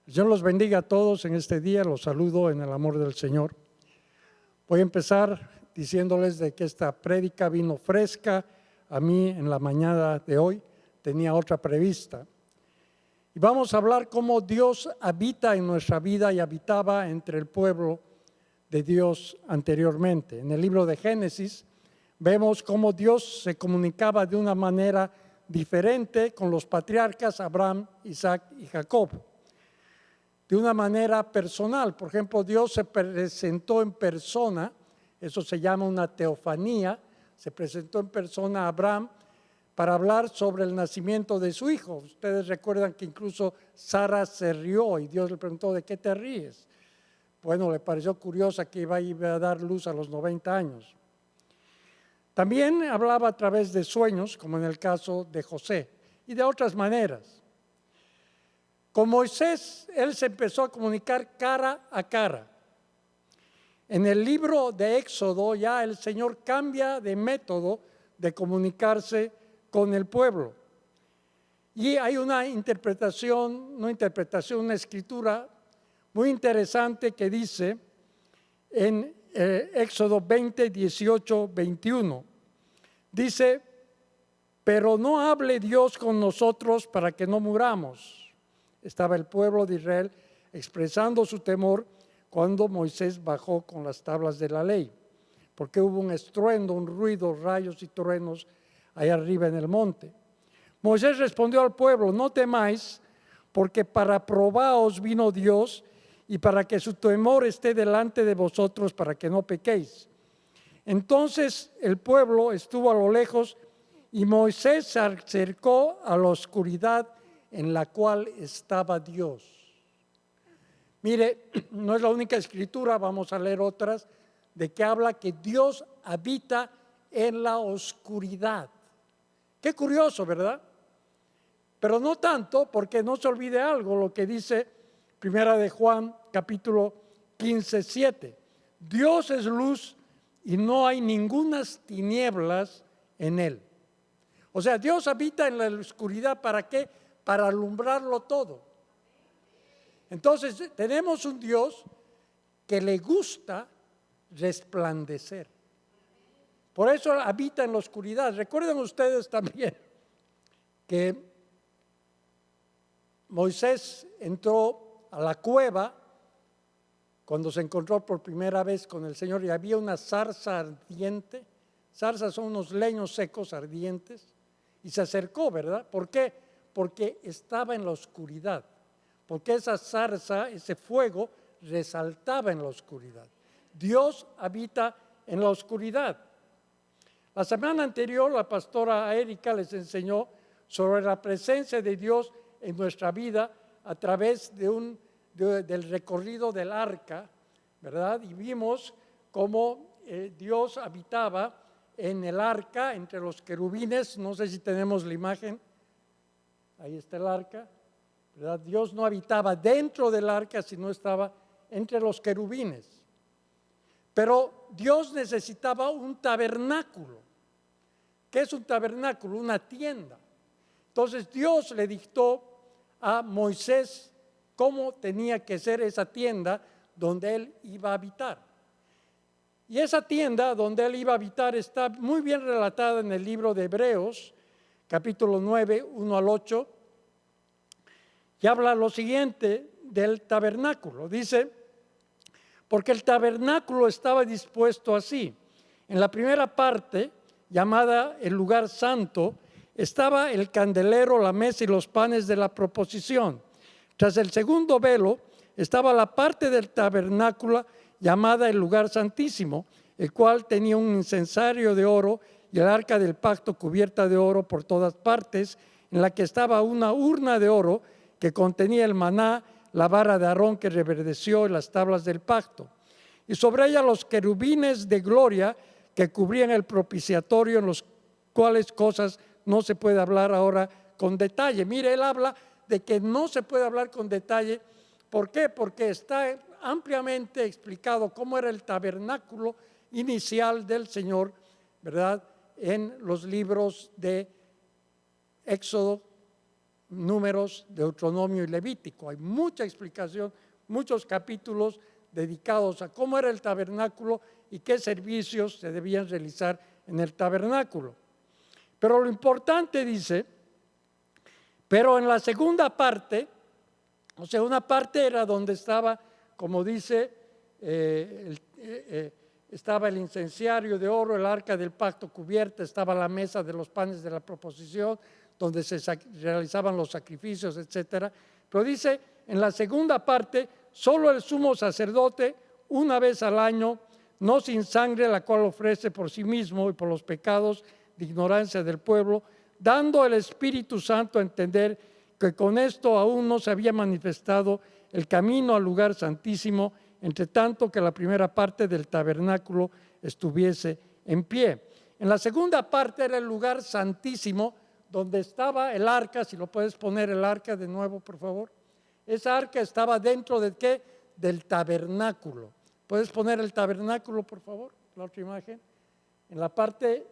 El Señor los bendiga a todos en este día, los saludo en el amor del Señor. Voy a empezar diciéndoles de que esta prédica vino fresca a mí en la mañana de hoy, tenía otra prevista. Y vamos a hablar cómo Dios habita en nuestra vida y habitaba entre el pueblo de Dios anteriormente. En el libro de Génesis vemos cómo Dios se comunicaba de una manera diferente con los patriarcas Abraham, Isaac y Jacob. De una manera personal, por ejemplo, Dios se presentó en persona, eso se llama una teofanía, se presentó en persona a Abraham para hablar sobre el nacimiento de su hijo. Ustedes recuerdan que incluso Sara se rió y Dios le preguntó, ¿de qué te ríes? Bueno, le pareció curiosa que iba a dar luz a los 90 años. También hablaba a través de sueños, como en el caso de José, y de otras maneras. Con Moisés, él se empezó a comunicar cara a cara. En el libro de Éxodo ya el Señor cambia de método de comunicarse con el pueblo. Y hay una una escritura muy interesante que dice en Éxodo 20, 18, 21. Dice, pero no hable Dios con nosotros para que no muramos. Estaba el pueblo de Israel expresando su temor cuando Moisés bajó con las tablas de la ley, porque hubo un estruendo, un ruido, rayos y truenos allá arriba en el monte. Moisés respondió al pueblo, no temáis, porque para probaos vino Dios y para que su temor esté delante de vosotros, para que no pequéis. Entonces el pueblo estuvo a lo lejos y Moisés se acercó a la oscuridad en la cual estaba Dios. Mire, no es la única escritura, vamos a leer otras, de que habla que Dios habita en la oscuridad. Qué curioso, ¿verdad? Pero no tanto, porque no se olvide algo, lo que dice Primera de Juan, capítulo 15, 7. Dios es luz y no hay ningunas tinieblas en él. O sea, Dios habita en la oscuridad, ¿para qué? Para alumbrarlo todo. Entonces, tenemos un Dios que le gusta resplandecer. Por eso habita en la oscuridad. Recuerden ustedes también que Moisés entró a la cueva cuando se encontró por primera vez con el Señor y había una zarza ardiente. Zarzas son unos leños secos ardientes y se acercó, ¿verdad? ¿Por qué? Porque estaba en la oscuridad, porque esa zarza, ese fuego resaltaba en la oscuridad. Dios habita en la oscuridad. La semana anterior la pastora Erika les enseñó sobre la presencia de Dios en nuestra vida a través del recorrido del arca, ¿verdad? Y vimos cómo Dios habitaba en el arca entre los querubines. No sé si tenemos la imagen. Ahí está el arca, ¿verdad? Dios no habitaba dentro del arca, sino estaba entre los querubines. Pero Dios necesitaba un tabernáculo. ¿Qué es un tabernáculo? Una tienda. Entonces Dios le dictó a Moisés cómo tenía que ser esa tienda donde él iba a habitar. Y esa tienda donde él iba a habitar está muy bien relatada en el libro de Hebreos, capítulo 9, 1 al 8, y habla lo siguiente del tabernáculo. Dice, porque el tabernáculo estaba dispuesto así. En la primera parte, llamada el lugar santo, estaba el candelero, la mesa y los panes de la proposición. Tras el segundo velo estaba la parte del tabernáculo llamada el lugar santísimo, el cual tenía un incensario de oro y el arca del pacto cubierta de oro por todas partes, en la que estaba una urna de oro que contenía el maná, la vara de Aarón que reverdeció y las tablas del pacto. Y sobre ella los querubines de gloria que cubrían el propiciatorio, en los cuales cosas no se puede hablar ahora con detalle. Mire, él habla de que no se puede hablar con detalle. ¿Por qué? Porque está ampliamente explicado cómo era el tabernáculo inicial del Señor, ¿verdad? En los libros de Éxodo, Números, Deuteronomio y Levítico. Hay mucha explicación, muchos capítulos dedicados a cómo era el tabernáculo y qué servicios se debían realizar en el tabernáculo. Pero lo importante dice, pero en la segunda parte, o sea, una parte era donde estaba, como dice, estaba el incenciario de oro, el arca del pacto cubierta, estaba la mesa de los panes de la proposición, donde se realizaban los sacrificios, etcétera. Pero dice, en la segunda parte, solo el sumo sacerdote, una vez al año, no sin sangre, la cual ofrece por sí mismo y por los pecados de ignorancia del pueblo, dando el Espíritu Santo a entender que con esto aún no se había manifestado el camino al lugar santísimo, entre tanto que la primera parte del tabernáculo estuviese en pie. En la segunda parte era el lugar santísimo, donde estaba el arca. Si lo puedes poner el arca de nuevo, por favor. Esa arca estaba dentro de ¿qué? Del tabernáculo. ¿Puedes poner el tabernáculo, por favor? La otra imagen. En la parte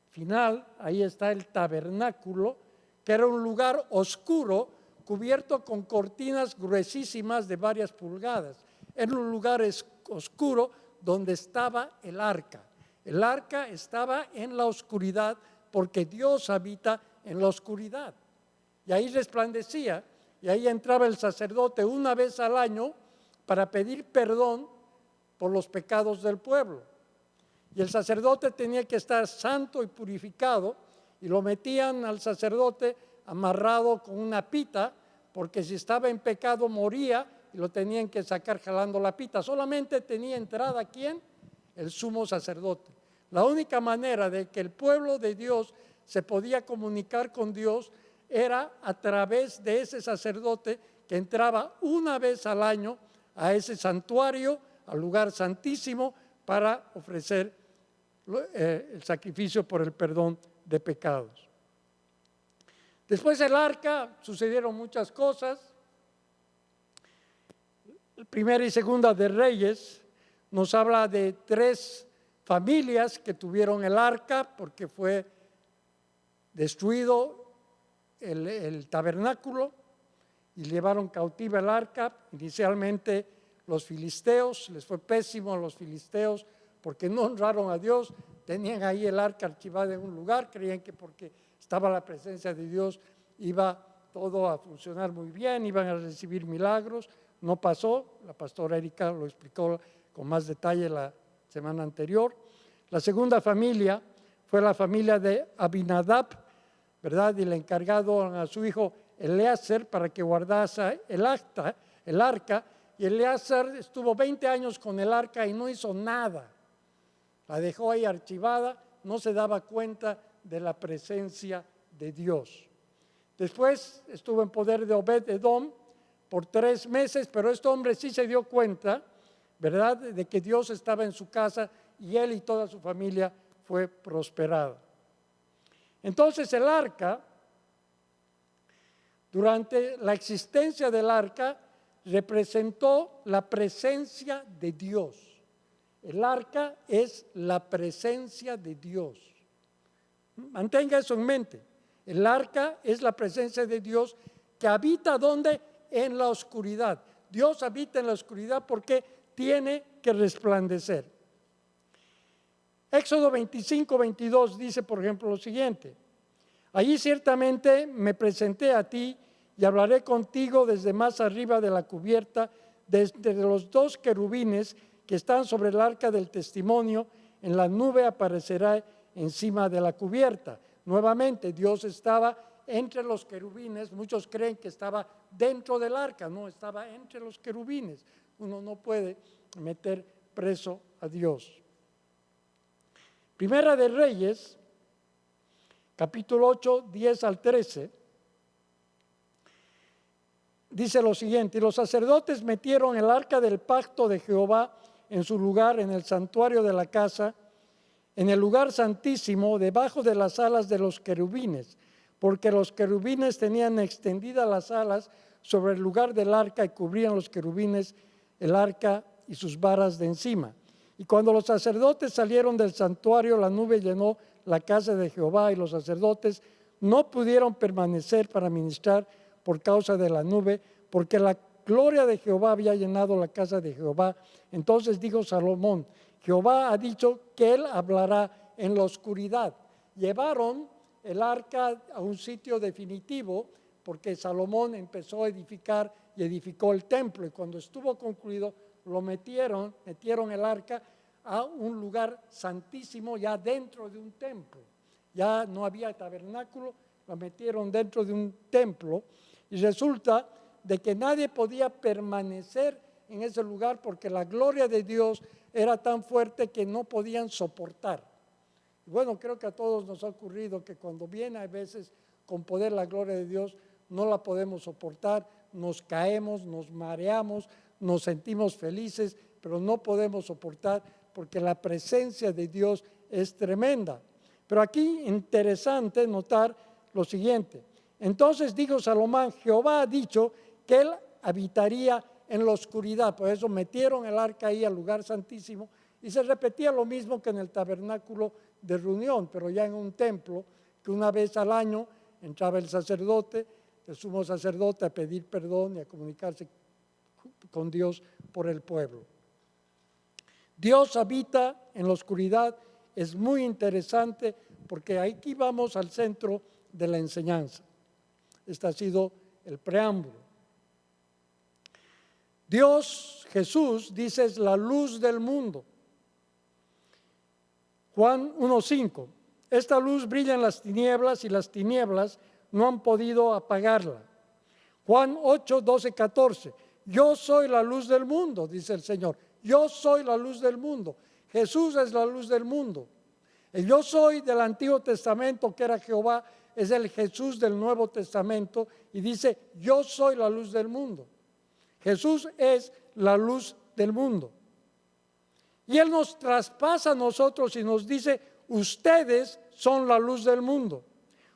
final, ahí está el tabernáculo, que era un lugar oscuro, cubierto con cortinas gruesísimas de varias pulgadas. Era un lugar oscuro donde estaba el arca. El arca estaba en la oscuridad porque Dios habita en la oscuridad. Y ahí resplandecía, y ahí entraba el sacerdote una vez al año para pedir perdón por los pecados del pueblo. Y el sacerdote tenía que estar santo y purificado, y lo metían al sacerdote amarrado con una pita, porque si estaba en pecado moría y lo tenían que sacar jalando la pita. Solamente tenía entrada ¿quién? El sumo sacerdote. La única manera de que el pueblo de Dios se podía comunicar con Dios era a través de ese sacerdote que entraba una vez al año a ese santuario, al lugar santísimo, para ofrecer el sacrificio por el perdón de pecados. Después del arca sucedieron muchas cosas. Primera y segunda de Reyes nos habla de 3 familias que tuvieron el arca porque fue destruido el tabernáculo y llevaron cautiva el arca. Inicialmente los filisteos, les fue pésimo a los filisteos porque no honraron a Dios. Tenían ahí el arca archivada en un lugar, creían que porque estaba la presencia de Dios iba todo a funcionar muy bien, iban a recibir milagros. No pasó, la pastora Erika lo explicó con más detalle la semana anterior. La segunda familia fue la familia de Abinadab, ¿verdad? Y le encargaron a su hijo Eleazar para que guardase el arca, y Eleazar estuvo 20 años con el arca y no hizo nada. La dejó ahí archivada, no se daba cuenta de la presencia de Dios. Después estuvo en poder de Obed-Edom por 3 meses, pero este hombre sí se dio cuenta, ¿verdad?, de que Dios estaba en su casa y él y toda su familia fue prosperada. Entonces el arca, durante la existencia del arca, representó la presencia de Dios. El arca es la presencia de Dios. Mantenga eso en mente. El arca es la presencia de Dios que habita ¿dónde? En la oscuridad. Dios habita en la oscuridad porque tiene que resplandecer. Éxodo 25:22 dice, por ejemplo, lo siguiente: allí ciertamente me presenté a ti y hablaré contigo desde más arriba de la cubierta, desde los 2 querubines que están sobre el arca del testimonio. En la nube aparecerá encima de la cubierta. Nuevamente, Dios estaba entre los querubines. Muchos creen que estaba dentro del arca, no, estaba entre los querubines. Uno no puede meter preso a Dios. Primera de Reyes, capítulo 8, 10 al 13, dice lo siguiente: y los sacerdotes metieron el arca del pacto de Jehová en su lugar en el santuario de la casa, en el lugar santísimo, debajo de las alas de los querubines, porque los querubines tenían extendidas las alas sobre el lugar del arca y cubrían los querubines el arca y sus varas de encima. Y cuando los sacerdotes salieron del santuario, la nube llenó la casa de Jehová, y los sacerdotes no pudieron permanecer para ministrar por causa de la nube, porque la gloria de Jehová había llenado la casa de Jehová. Entonces dijo Salomón: Jehová ha dicho que él hablará en la oscuridad. Llevaron el arca a un sitio definitivo, porque Salomón empezó a edificar y edificó el templo, y cuando estuvo concluido lo metieron el arca a un lugar santísimo, ya dentro de un templo. Ya no había tabernáculo, lo metieron dentro de un templo, y resulta de que nadie podía permanecer en ese lugar porque la gloria de Dios era tan fuerte que no podían soportar. Bueno, creo que a todos nos ha ocurrido que cuando viene a veces con poder la gloria de Dios, no la podemos soportar, nos caemos, nos mareamos, nos sentimos felices, pero no podemos soportar porque la presencia de Dios es tremenda. Pero aquí interesante notar lo siguiente. Entonces dijo Salomón: Jehová ha dicho que él habitaría en la oscuridad. Por eso metieron el arca ahí al lugar santísimo, y se repetía lo mismo que en el tabernáculo de reunión, pero ya en un templo, que una vez al año entraba el sacerdote, el sumo sacerdote, a pedir perdón y a comunicarse con Dios por el pueblo. Dios habita en la oscuridad. Es muy interesante porque aquí vamos al centro de la enseñanza. Este ha sido el preámbulo. Dios, Jesús, dice, es la luz del mundo. Juan 1:5. Esta luz brilla en las tinieblas y las tinieblas no han podido apagarla. Juan 8:12-14. Yo soy la luz del mundo, dice el Señor. Yo soy la luz del mundo. Jesús es la luz del mundo. El yo soy del Antiguo Testamento, que era Jehová, es el Jesús del Nuevo Testamento, y dice: yo soy la luz del mundo. Jesús es la luz del mundo. Y Él nos traspasa a nosotros y nos dice: ustedes son la luz del mundo.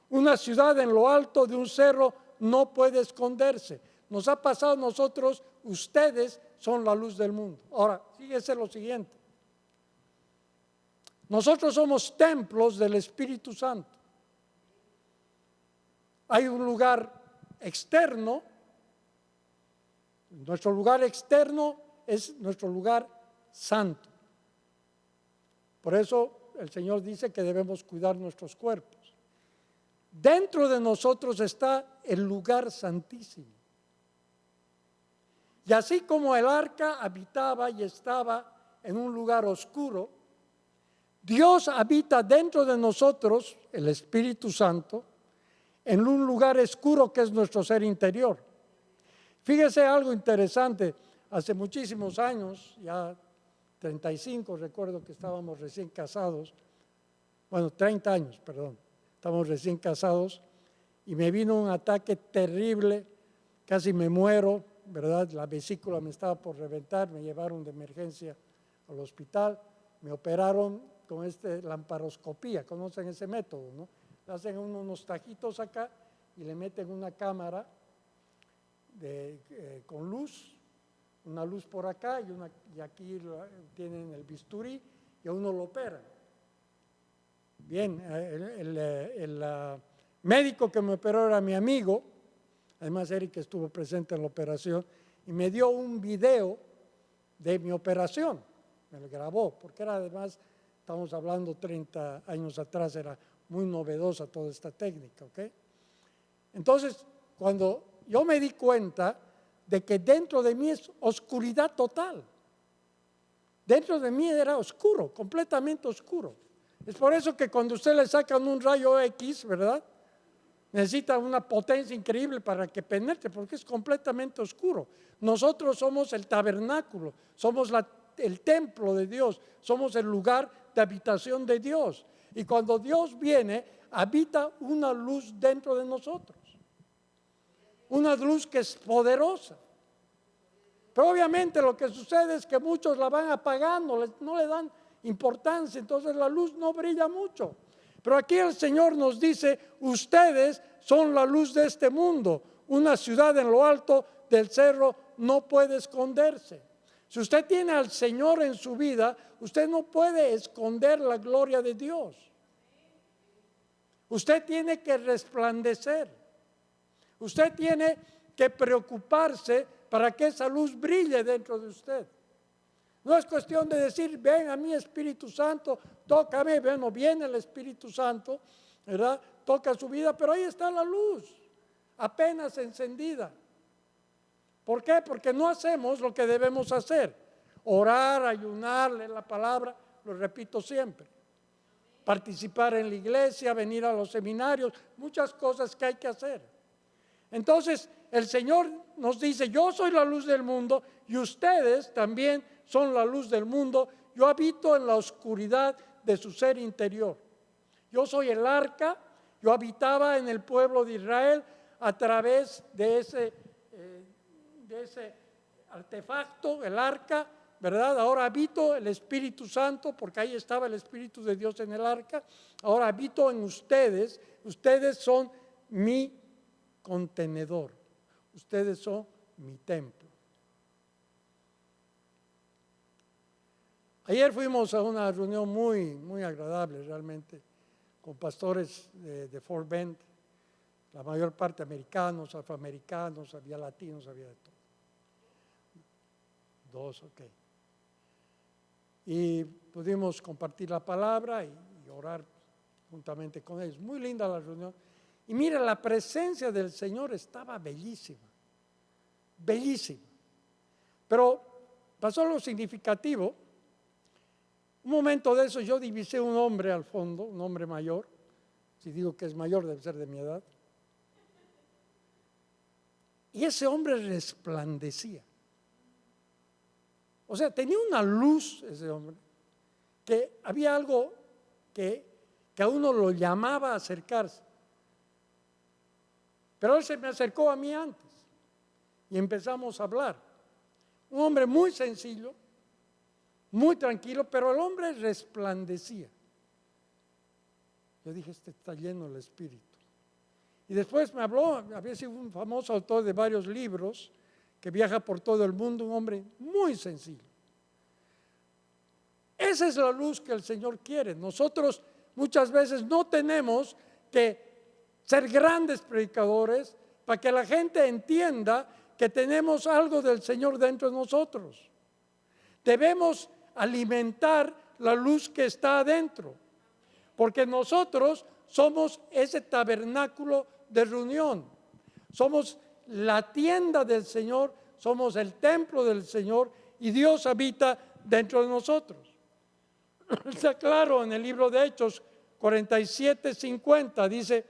Una ciudad en lo alto de un cerro no puede esconderse. Nos ha pasado a nosotros: ustedes son la luz del mundo. Ahora, fíjese lo siguiente. Nosotros somos templos del Espíritu Santo. Hay un lugar externo. Nuestro lugar externo es nuestro lugar santo. Por eso el Señor dice que debemos cuidar nuestros cuerpos. Dentro de nosotros está el lugar santísimo. Y así como el arca habitaba y estaba en un lugar oscuro, Dios habita dentro de nosotros, el Espíritu Santo, en un lugar oscuro que es nuestro ser interior. Fíjese algo interesante. Hace muchísimos años, ya 35, recuerdo que estábamos recién casados, 30 años, perdón, estábamos recién casados, y me vino un ataque terrible, casi me muero, ¿verdad? La vesícula me estaba por reventar, me llevaron de emergencia al hospital, me operaron con lamparoscopía, conocen ese método, ¿no? Le hacen unos tajitos acá y le meten una cámara con luz, una luz por acá y aquí tienen el bisturí y a uno lo operan. Bien, el médico que me operó era mi amigo, además Eric estuvo presente en la operación, y me dio un video de mi operación, me lo grabó, porque era además, estamos hablando 30 años atrás, era muy novedosa toda esta técnica, ¿ok? Entonces, cuando yo me di cuenta de que dentro de mí es oscuridad total, dentro de mí era oscuro, completamente oscuro. Es por eso que cuando usted le sacan un rayo X, ¿verdad?, necesita una potencia increíble para que penetre, porque es completamente oscuro. Nosotros somos el tabernáculo, somos el templo de Dios, somos el lugar de habitación de Dios. Y cuando Dios viene, habita una luz dentro de nosotros. Una luz que es poderosa. Pero obviamente lo que sucede es que muchos la van apagando, no le dan importancia, entonces la luz no brilla mucho. Pero aquí el Señor nos dice: ustedes son la luz de este mundo. Una ciudad en lo alto del cerro no puede esconderse. Si usted tiene al Señor en su vida, usted no puede esconder la gloria de Dios. Usted tiene que resplandecer. Usted tiene que preocuparse para que esa luz brille dentro de usted. No es cuestión de decir, ven a mí Espíritu Santo, tócame. Bueno, viene el Espíritu Santo, ¿verdad? Toca su vida, pero ahí está la luz, apenas encendida. ¿Por qué? Porque no hacemos lo que debemos hacer. Orar, ayunar, leer la palabra, lo repito siempre. Participar en la iglesia, venir a los seminarios, muchas cosas que hay que hacer. Entonces, el Señor nos dice, yo soy la luz del mundo y ustedes también son la luz del mundo. Yo habito en la oscuridad de su ser interior. Yo soy el arca, yo habitaba en el pueblo de Israel a través de ese artefacto, el arca, ¿verdad? Ahora habito el Espíritu Santo, porque ahí estaba el Espíritu de Dios en el arca. Ahora habito en ustedes, ustedes son mi contenedor, ustedes son mi templo. Ayer fuimos a una reunión muy agradable realmente, con pastores de Fort Bend, la mayor parte americanos, afroamericanos, había latinos, había de todo. Dos, ok. Y pudimos compartir la palabra y orar juntamente con ellos. Muy linda la reunión. Y mira, la presencia del Señor estaba bellísima, bellísima. Pero pasó lo significativo. Un momento de eso yo divisé un hombre al fondo, un hombre mayor. Si digo que es mayor debe ser de mi edad. Y ese hombre resplandecía. O sea, tenía una luz ese hombre, que había algo que a uno lo llamaba a acercarse. Pero él se me acercó a mí antes y empezamos a hablar. Un hombre muy sencillo, muy tranquilo, pero el hombre resplandecía. Yo dije, este está lleno del Espíritu. Y después me habló, había sido un famoso autor de varios libros, que viaja por todo el mundo, un hombre muy sencillo. Esa es la luz que el Señor quiere. Nosotros muchas veces no tenemos que ser grandes predicadores para que la gente entienda que tenemos algo del Señor dentro de nosotros. Debemos alimentar la luz que está adentro, porque nosotros somos ese tabernáculo de reunión, somos la tienda del Señor, somos el templo del Señor y Dios habita dentro de nosotros. Está claro en el libro de Hechos 47:50, dice,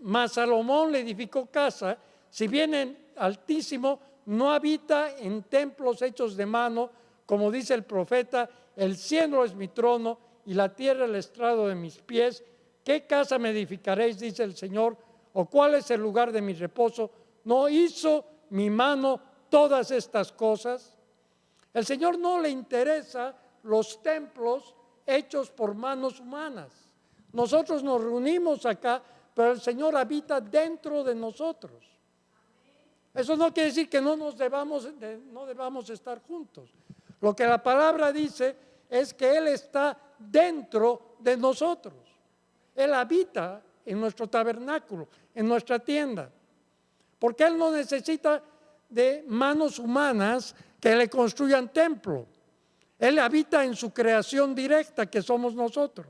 mas Salomón le edificó casa, si bien en Altísimo no habita en templos hechos de mano, como dice el profeta, el cielo es mi trono y la tierra el estrado de mis pies. ¿Qué casa me edificaréis? Dice el Señor. ¿O cuál es el lugar de mi reposo? ¿No hizo mi mano todas estas cosas? El Señor no le interesa los templos hechos por manos humanas. Nosotros nos reunimos acá, pero el Señor habita dentro de nosotros. Eso no quiere decir que no debamos estar juntos. Lo que la palabra dice es que Él está dentro de nosotros. Él habita en nuestro tabernáculo, en nuestra tienda. Porque Él no necesita de manos humanas que le construyan templo. Él habita en su creación directa, que somos nosotros.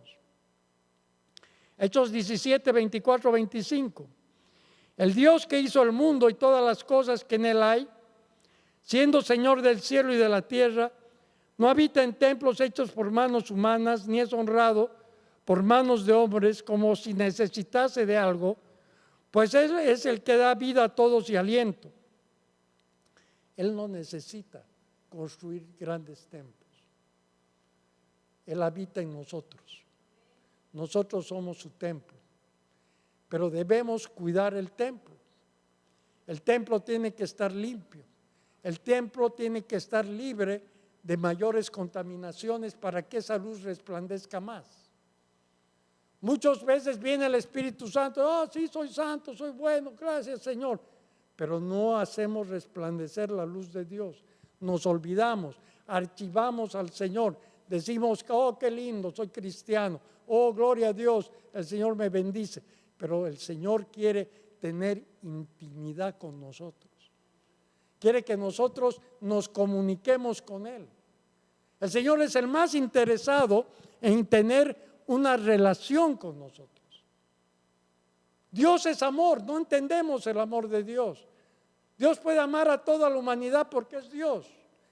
Hechos 17, 24, 25. El Dios que hizo el mundo y todas las cosas que en él hay, siendo Señor del cielo y de la tierra, no habita en templos hechos por manos humanas, ni es honrado por manos de hombres como si necesitase de algo, pues Él es el que da vida a todos y aliento. Él no necesita construir grandes templos. Él habita en nosotros. Nosotros somos su templo. Pero debemos cuidar el templo. El templo tiene que estar limpio. El templo tiene que estar libre de mayores contaminaciones para que esa luz resplandezca más. Muchas veces viene el Espíritu Santo, sí, soy santo, soy bueno, gracias Señor. Pero no hacemos resplandecer la luz de Dios. Nos olvidamos, archivamos al Señor, decimos, oh, qué lindo, soy cristiano, oh, gloria a Dios, el Señor me bendice, pero el Señor quiere tener intimidad con nosotros. Quiere que nosotros nos comuniquemos con Él. El Señor es el más interesado en tener una relación con nosotros. Dios es amor, no entendemos el amor de Dios. Dios puede amar a toda la humanidad porque es Dios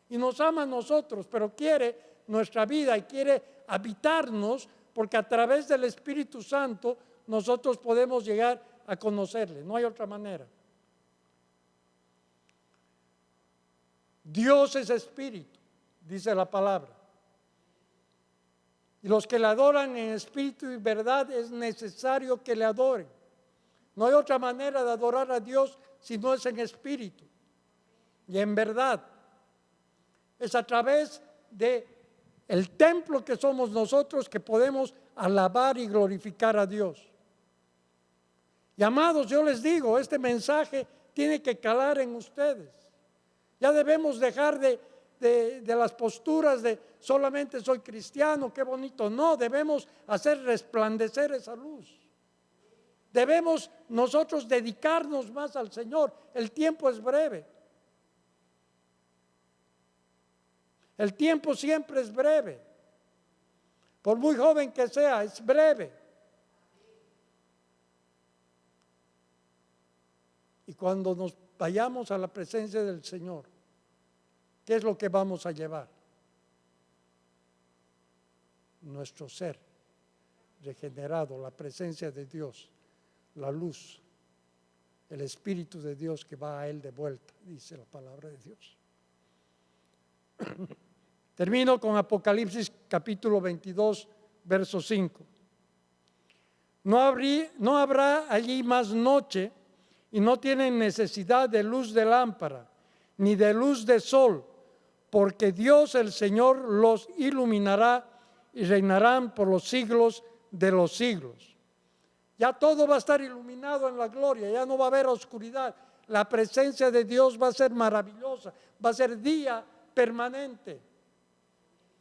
y nos ama a nosotros, pero quiere nuestra vida y quiere habitarnos porque a través del Espíritu Santo nosotros podemos llegar a conocerle, no hay otra manera. Dios es espíritu, dice la palabra. Y los que le adoran en espíritu y verdad es necesario que le adoren. No hay otra manera de adorar a Dios si no es en espíritu y en verdad. Es a través de el templo que somos nosotros que podemos alabar y glorificar a Dios. Y amados, yo les digo, este mensaje tiene que calar en ustedes. Ya debemos dejar de las posturas de solamente soy cristiano, qué bonito. No, debemos hacer resplandecer esa luz. Debemos nosotros dedicarnos más al Señor. El tiempo es breve. El tiempo siempre es breve. Por muy joven que sea, es breve. Y cuando nos vayamos a la presencia del Señor, ¿qué es lo que vamos a llevar? Nuestro ser regenerado, la presencia de Dios, la luz, el Espíritu de Dios que va a Él de vuelta, dice la palabra de Dios. Termino con Apocalipsis capítulo 22, verso 5. No habrá allí más noche y no tienen necesidad de luz de lámpara ni de luz de sol, porque Dios el Señor los iluminará y reinarán por los siglos de los siglos. Ya todo va a estar iluminado en la gloria, ya no va a haber oscuridad. La presencia de Dios va a ser maravillosa, va a ser día permanente.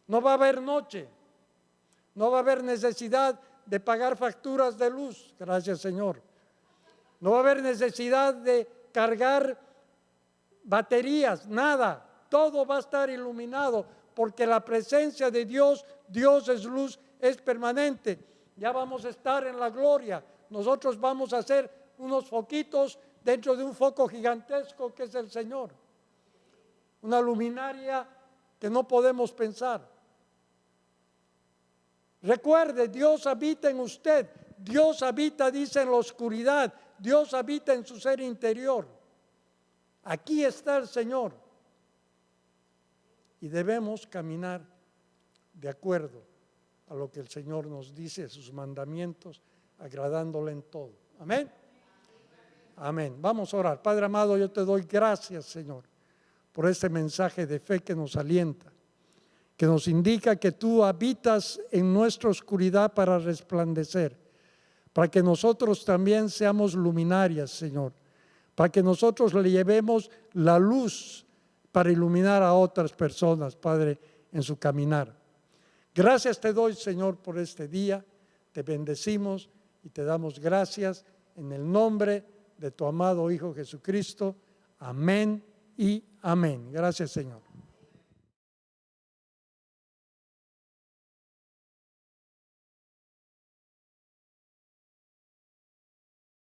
No va a haber noche, no va a haber necesidad de pagar facturas de luz, gracias Señor. No va a haber necesidad de cargar baterías, nada. Todo va a estar iluminado porque la presencia de Dios, Dios es luz, es permanente. Ya vamos a estar en la gloria. Nosotros vamos a ser unos foquitos dentro de un foco gigantesco que es el Señor. Una luminaria que no podemos pensar. Recuerde, Dios habita en usted. Dios habita, dice, en la oscuridad. Dios habita en su ser interior. Aquí está el Señor. Y debemos caminar de acuerdo a lo que el Señor nos dice, sus mandamientos, agradándole en todo. Amén. Amén. Vamos a orar. Padre amado, yo te doy gracias, Señor, por este mensaje de fe que nos alienta, que nos indica que tú habitas en nuestra oscuridad para resplandecer, para que nosotros también seamos luminarias, Señor, para que nosotros le llevemos la luz para iluminar a otras personas, Padre, en su caminar. Gracias te doy, Señor, por este día. Te bendecimos y te damos gracias en el nombre de tu amado Hijo Jesucristo. Amén y amén. Gracias, Señor.